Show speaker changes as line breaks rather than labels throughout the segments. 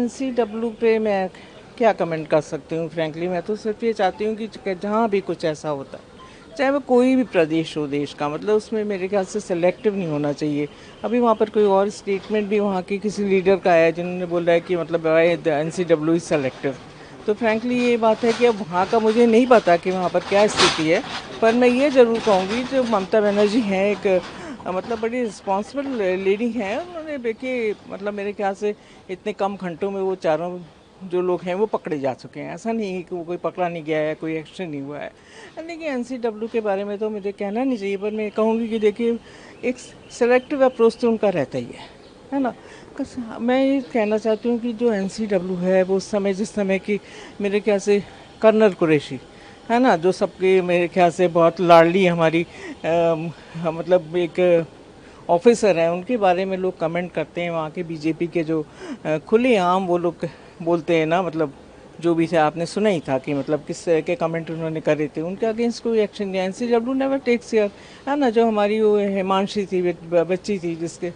NCW पे मैं क्या कमेंट कर सकती हूँ? फ्रैंकली मैं तो सिर्फ ये चाहती हूँ कि जहाँ भी कुछ ऐसा होता है, चाहे वो कोई भी प्रदेश हो देश का, मतलब उसमें मेरे ख्याल से सेलेक्टिव नहीं होना चाहिए। अभी वहाँ पर कोई और स्टेटमेंट भी वहाँ के किसी लीडर का आया जिन्होंने बोला है कि मतलब एनसीडब्ल्यू इज सेलेक्टिव। तो फ्रैंकली ये बात है कि अब वहाँ का मुझे नहीं पता कि वहाँ पर क्या स्थिति है, पर मैं ये ज़रूर कहूँगी जो ममता बनर्जी हैं एक मतलब बड़ी रिस्पॉन्सिबल लेडी हैं। उन्होंने देखिए मतलब मेरे ख्याल से इतने कम घंटों में वो चारों जो लोग हैं वो पकड़े जा चुके हैं। ऐसा नहीं है कि वो कोई पकड़ा नहीं गया है, कोई एक्शन नहीं हुआ है। देखिए एनसीडब्ल्यू के बारे में तो मुझे कहना नहीं चाहिए, पर मैं कहूँगी कि देखिए एक सेलेक्टिव अप्रोच तो उनका रहता ही है ना। मैं ये कहना चाहती हूँ कि जो एनसीडब्ल्यू है वो उस समय जिस समय की मेरे ख्याल से कर्नल कुरैशी है ना, जो सबके मेरे ख्याल से बहुत लाडली हमारी मतलब एक ऑफिसर हैं, उनके बारे में लोग कमेंट करते हैं। वहाँ के बीजेपी के जो खुलेआम वो लोग बोलते हैं ना, मतलब जो भी थे आपने सुना ही था कि मतलब किस तरह के कमेंट उन्होंने करे थे, उनके अगेंस्ट कोई एक्शन नहीं। एनसीडब्ल्यू नेवर टेक्स केयर है ना। जो हमारी वो हिमांशी थी बच्ची थी जिसके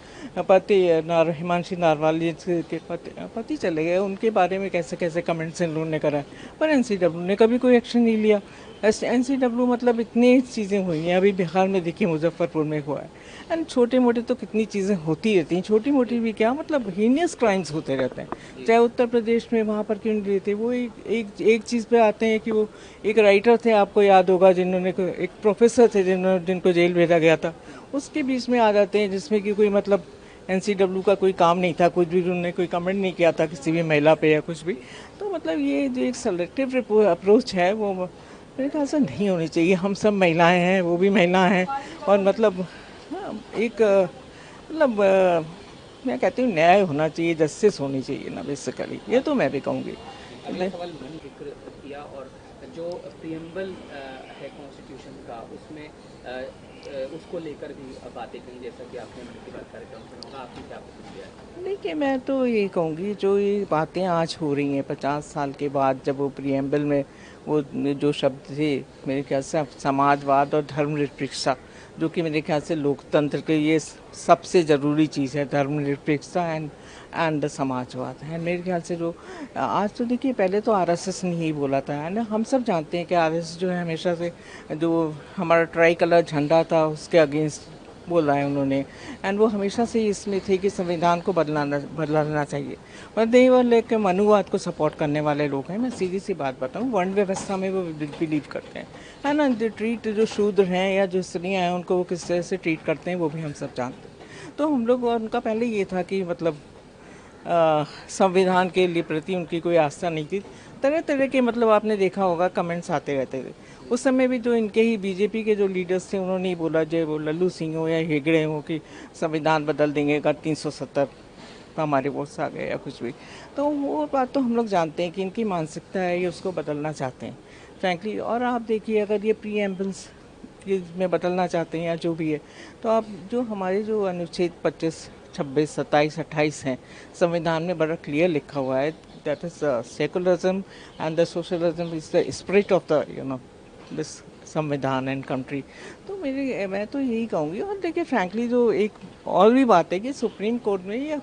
पति हिमांशी नारवाल जिसके पति चले गए, उनके बारे में कैसे कैसे कमेंट्स इन लोगों ने करा, पर एनसीडब्ल्यू ने कभी कोई एक्शन नहीं लिया। एनसीडब्ल्यू मतलब इतनी चीज़ें हुई हैं, अभी बिहार में देखिए मुजफ्फरपुर में हुआ है। एंड छोटे मोटे तो कितनी चीज़ें होती रहती हैं, छोटी मोटी भी क्या मतलब हीनियस क्राइम्स होते रहते हैं। चाहे उत्तर प्रदेश में वहाँ पर क्यों नहीं लिए थे, वो एक चीज़ पे आते हैं कि वो एक राइटर थे, आपको याद होगा, जिन्होंने एक प्रोफेसर थे जिनको जेल भेजा गया था, उसके बीच में आ जाते हैं जिसमें कि कोई मतलब एनसीडब्ल्यू का कोई काम नहीं था, कुछ भी उन्होंने कोई कमेंट नहीं किया था किसी भी महिला पे या कुछ भी। तो मतलब ये जो एक सेलेक्टिव अप्रोच है वो मेरे ख्याल से नहीं होनी चाहिए। हम सब महिलाएं हैं, वो भी महिला हैं, और मतलब हाँ, एक मतलब मैं कहती हूँ न्याय होना चाहिए, जस्टिस होनी चाहिए ना, बेसिकली ये तो मैं भी कहूँगी।
अगला सवाल मैंने जिक्र किया, और जो प्रियम्बल है कॉन्स्टिट्यूशन का, उसमें उसको लेकर भी बातें कही, जैसा कि आपने मन की बात कार्यक्रम सुना होगा। आपने क्या प्रतिक्रिया है?
देखिए मैं तो ये कहूँगी जो ये बातें आज हो रही हैं 50 साल के बाद, जब वो प्रियम्बल में वो जो शब्द थे मेरे ख्याल से समाजवाद और धर्मनिरपेक्षता, जो कि मेरे ख्याल से लोकतंत्र के ये सबसे ज़रूरी चीज़ है, धर्मनिरपेक्षता एंड समाजवाद है मेरे ख्याल से। जो आज तो देखिए पहले तो आरएसएस ने ही बोला था है ना, हम सब जानते हैं कि आरएसएस जो है हमेशा से जो हमारा ट्राई कलर झंडा था उसके अगेंस्ट बोला है उन्होंने। एंड वो हमेशा से इसमें थे कि संविधान को बदलाना चाहिए, और नहीं वो लेकर मनुवाद को सपोर्ट करने वाले लोग हैं। मैं सीधी सी बात बताऊं, वर्ण व्यवस्था में वो बिलीव करते हैं है ना। जो ट्रीट जो शूद्र हैं या जो स्त्रियाँ हैं उनको वो किस तरह से ट्रीट करते हैं वो भी हम सब जानते हैं। तो हम लोग, और उनका पहले ये था कि मतलब संविधान के लिए प्रति उनकी कोई आस्था नहीं थी। तरह तरह के मतलब आपने देखा होगा कमेंट्स आते रहते थे। उस समय भी जो इनके ही बीजेपी के जो लीडर्स थे उन्होंने ही बोला, जो वो लल्लू सिंह हो या हेगड़े हो, कि संविधान बदल देंगे अगर 370 हमारे वोट्स आ गए या कुछ भी। तो वो बात तो हम लोग जानते हैं कि इनकी मानसिकता है, ये उसको बदलना चाहते हैं फ्रैंकली। और आप देखिए अगर ये प्रीएम्बल्स में बदलना चाहते हैं या जो भी है, तो आप जो हमारे जो अनुच्छेद 25, 26, 27, 28 हैं संविधान में बड़ा क्लियर लिखा हुआ है, that is secularism and the socialism is the spirit of the this संविधान एंड कंट्री। तो मैं तो यही कहूँगी। और देखिए फ्रैंकली जो एक और भी बात है कि सुप्रीम कोर्ट में ये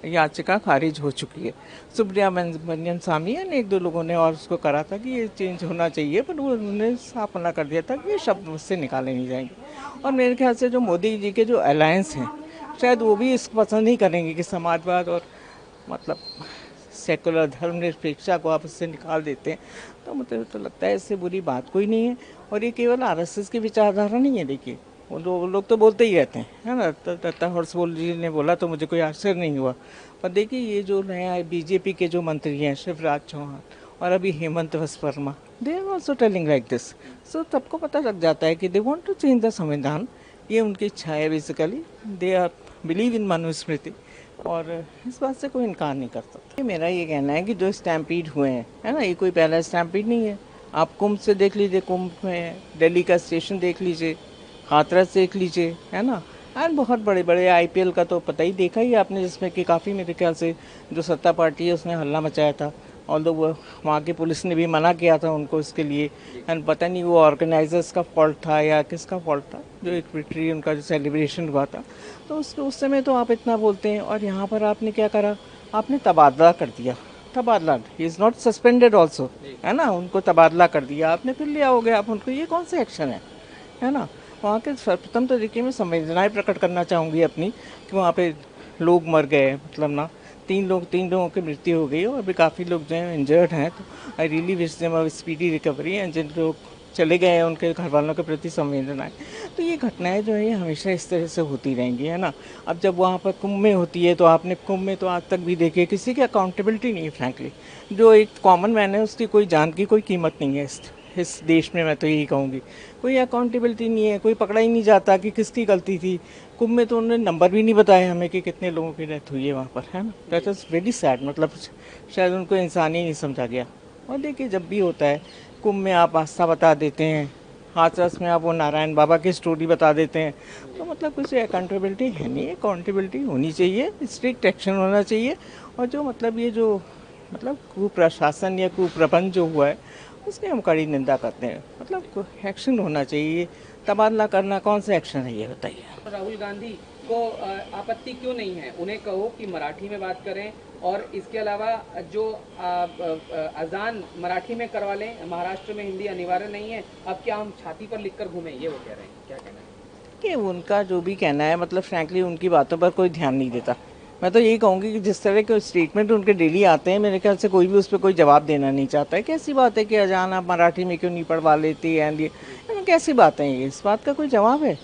याचिका खारिज हो चुकी है। सुब्रमण्यम स्वामी ने एक दो लोगों ने और उसको करा था कि ये चेंज होना चाहिए, पर वो उन्होंने साफ मना कर दिया था कि ये शब्द मुझसे निकाले नहीं जाएंगे। और मेरे ख्याल से जो मोदी जी के जो अलायंस हैं शायद वो भी इसको पसंद नहीं करेंगे कि समाजवाद और मतलब सेकुलर धर्मनिरपेक्षता को आप इससे निकाल देते हैं। तो मुझे तो लगता है इससे बुरी बात कोई नहीं है। और ये केवल आरएसएस की विचारधारा नहीं है। देखिए वो लोग तो बोलते ही रहते हैं है ना। दत्ता हर्षबोल जी ने बोला तो मुझे कोई आश्चर्य नहीं हुआ। पर देखिए ये जो नया बीजेपी के जो मंत्री हैं शिवराज चौहान और अभी Hemant Verma, they are also telling like this. So सबको पता लग जाता है कि they want to change the संविधान। ये उनकी इच्छा है basically. They are believe in Manusmriti, और इस बात से कोई इनकार नहीं कर सकता। मेरा ये कहना है कि जो स्टैम्पीड हुए हैं है ना, ये कोई पहला स्टैम्पीड नहीं है। आप कुंभ से देख लीजिए, कुंभ में दिल्ली का स्टेशन देख लीजिए, हाथरस देख लीजिए है ना। और बहुत बड़े बड़े आईपीएल का तो पता ही देखा ही आपने, जिसमें कि काफ़ी मेरे ख्याल से जो सत्ता पार्टी है उसने हल्ला मचाया था। और वो वहाँ की पुलिस ने भी मना किया था उनको इसके लिए। एंड पता नहीं वो ऑर्गेनाइजर्स का फॉल्ट था या किसका फॉल्ट था, जो एक विक्ट्री उनका जो सेलिब्रेशन हुआ था। तो उस समय तो आप इतना बोलते हैं, और यहाँ पर आपने क्या करा, आपने तबादला कर दिया तबादला, he is not suspended also, है ना, उनको तबादला कर दिया आपने, फिर ले आओगे आप उनको, ये कौन सा एक्शन है ना। वहाँ के सर्वप्रथम तो देखिए मैं संवेदनाएं प्रकट करना चाहूँगी अपनी कि वहाँ पे लोग मर गए, मतलब ना तीन लोगों की मृत्यु हो गई और अभी काफ़ी लोग जो हैं इंजर्ड हैं, तो I really wish them a speedy recovery, and जिन लोग चले गए हैं उनके घर वालों के प्रति संवेदनाएं। तो ये घटनाएं जो है ये हमेशा इस तरह से होती रहेंगी, है ना। अब जब वहाँ पर कुंभ में होती है तो आपने कुंभ में तो आज तक भी देखिए किसी की अकाउंटेबिलिटी नहीं है फ्रैंकली। जो एक कॉमन मैन है उसकी कोई जान की कोई कीमत नहीं है इस देश में, मैं तो यही कहूँगी। कोई अकाउंटेबिलिटी नहीं है, कोई पकड़ा ही नहीं जाता कि किसकी गलती थी। कुंभ में तो उन्होंने नंबर भी नहीं बताए हमें कि कितने लोगों की डेथ हुई है वहाँ पर, है ना। दैट इज़ वेरी सैड, मतलब शायद उनको इंसान ही नहीं समझा गया। और देखिए जब भी होता है कुंभ में आप आस्था बता देते हैं, हाथरस में आप वो नारायण बाबा की स्टोरी बता देते हैं, तो मतलब कुछ अकाउंटेबिलिटी है नहीं। अकाउंटेबिलिटी होनी चाहिए, स्ट्रिक्ट एक्शन होना चाहिए। और जो मतलब ये जो मतलब कुप्रशासन या कुप्रबंध जो हुआ है उसकी हम कड़ी निंदा करते हैं। मतलब एक्शन होना चाहिए, तबादला करना कौन सा एक्शन है ये बताइए।
राहुल गांधी को आपत्ति क्यों नहीं है, उन्हें कहो कि मराठी में बात करें, और इसके अलावा जो अजान मराठी में करवा लें, महाराष्ट्र में हिंदी अनिवार्य नहीं है, अब क्या हम छाती पर लिखकर घूमें, ये वो कह रहे हैं, क्या कहना है?
कि उनका जो भी कहना है, मतलब फ्रैंकली उनकी बातों पर कोई ध्यान नहीं देता। मैं तो यही कहूँगी कि जिस तरह के स्टेटमेंट उनके डेली आते हैं, मेरे ख्याल से कोई भी उस पर कोई जवाब देना नहीं चाहता है। कैसी बात है कि अजान आप मराठी में क्यों नहीं पढ़वा लेती, एंड ये कैसी बातें हैं, ये इस बात का कोई जवाब है?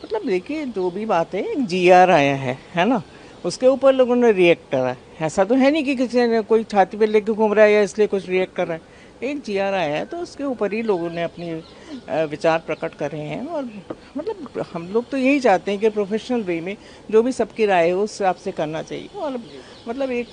मतलब देखिए जो भी बात है, एक GR आया है ना, उसके ऊपर लोगों ने रिएक्ट करा है। ऐसा तो है नहीं कि किसी ने कोई छाती पे लेके घूम रहा है या इसलिए कुछ रिएक्ट कर रहा है। एक GR आया है तो उसके ऊपर ही लोगों ने अपनी विचार प्रकट करे हैं। और मतलब हम लोग तो यही चाहते हैं कि प्रोफेशनल वे में जो भी सबकी राय हो उस हिसाब से करना चाहिए। और मतलब एक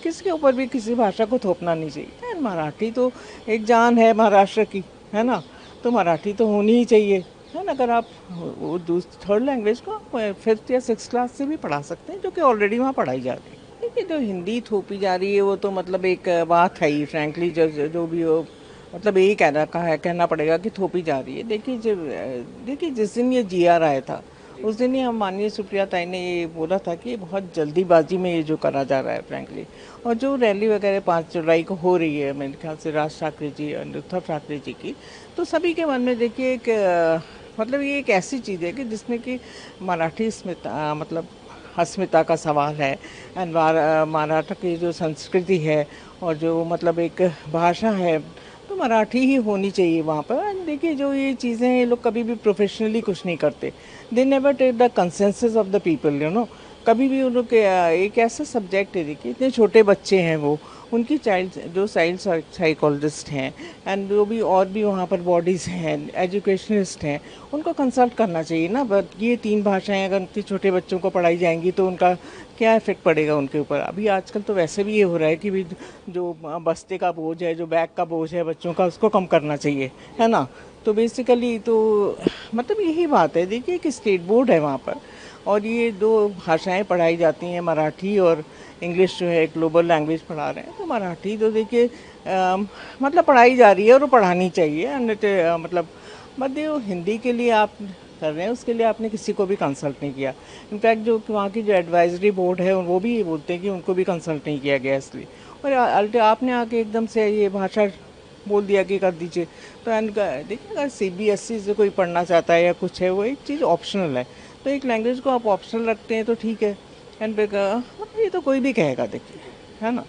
किसी के ऊपर भी किसी भाषा को थोपना नहीं चाहिए। एंड मराठी तो एक जान है महाराष्ट्र की, है ना, तो मराठी तो होनी ही चाहिए, है ना। अगर आप वो थर्ड लैंग्वेज को 5th या 6th क्लास से भी पढ़ा सकते हैं, जो कि ऑलरेडी वहाँ पढ़ाई जा रही है। देखिए जो हिंदी थोपी जा रही है वो तो मतलब एक बात है ही फ्रैंकली, जो भी हो, मतलब यही कहना पड़ेगा कि थोपी जा रही है। देखिए जब देखिए जिस दिन ये GR आया था उस दिन ही हम माननीय सुप्रिया ताई ने ये बोला था कि बहुत जल्दीबाजी में ये जो करा जा रहा है फ्रैंकली। और जो रैली वगैरह 5 जुलाई को हो रही है मेरे ख्याल से राज ठाकरे जी और उद्धव ठाकरे जी की, तो सभी के मन में देखिए एक मतलब ये एक ऐसी चीज़ है कि जिसमें कि मराठी अस्मिता मतलब अस्मिता का सवाल है। एंड मराठा की जो संस्कृति है और जो मतलब एक भाषा है, तो मराठी ही होनी चाहिए वहाँ पर। एंड देखिए जो ये चीज़ें हैं ये लोग कभी भी प्रोफेशनली कुछ नहीं करते। They never take the consensus of the people, you know. कभी भी उन लोग के एक ऐसा सब्जेक्ट है, देखिए इतने छोटे बच्चे हैं वो, उनकी चाइल्ड साइकोलॉजिस्ट हैं एंड जो भी और भी वहाँ पर बॉडीज़ हैं, एजुकेशनिस्ट हैं, उनको कंसल्ट करना चाहिए ना। बट ये 3 भाषाएं अगर उनके छोटे बच्चों को पढ़ाई जाएंगी तो उनका क्या इफेक्ट पड़ेगा उनके ऊपर। अभी आजकल तो वैसे भी ये हो रहा है कि भी जो बस्ते का बोझ है, जो बैग का बोझ है बच्चों का, उसको कम करना चाहिए, है ना। तो बेसिकली तो मतलब यही बात है। देखिए कि स्टेट बोर्ड है वहाँ पर और ये 2 भाषाएं पढ़ाई जाती हैं, मराठी और इंग्लिश जो है ग्लोबल लैंग्वेज पढ़ा रहे हैं। तो मराठी तो देखिए मतलब पढ़ाई जा रही है और वो पढ़ानी चाहिए। मतलब मध्य हिंदी के लिए आप कर रहे हैं, उसके लिए आपने किसी को भी कंसल्ट नहीं किया। इनफैक्ट जो वहाँ की जो एडवाइजरी बोर्ड है वो भी ये बोलते हैं कि उनको भी कंसल्ट नहीं किया गया इसलिए। और अल्टे आपने आके एकदम से ये भाषा बोल दिया कि कर दीजिए। तो देखिए अगर CBSE से कोई पढ़ना चाहता है या कुछ है, वो एक चीज़ ऑप्शनल है। तो एक लैंग्वेज को आप ऑप्शनल रखते हैं तो ठीक है। एंड ये तो कोई भी कहेगा देखिए, है ना।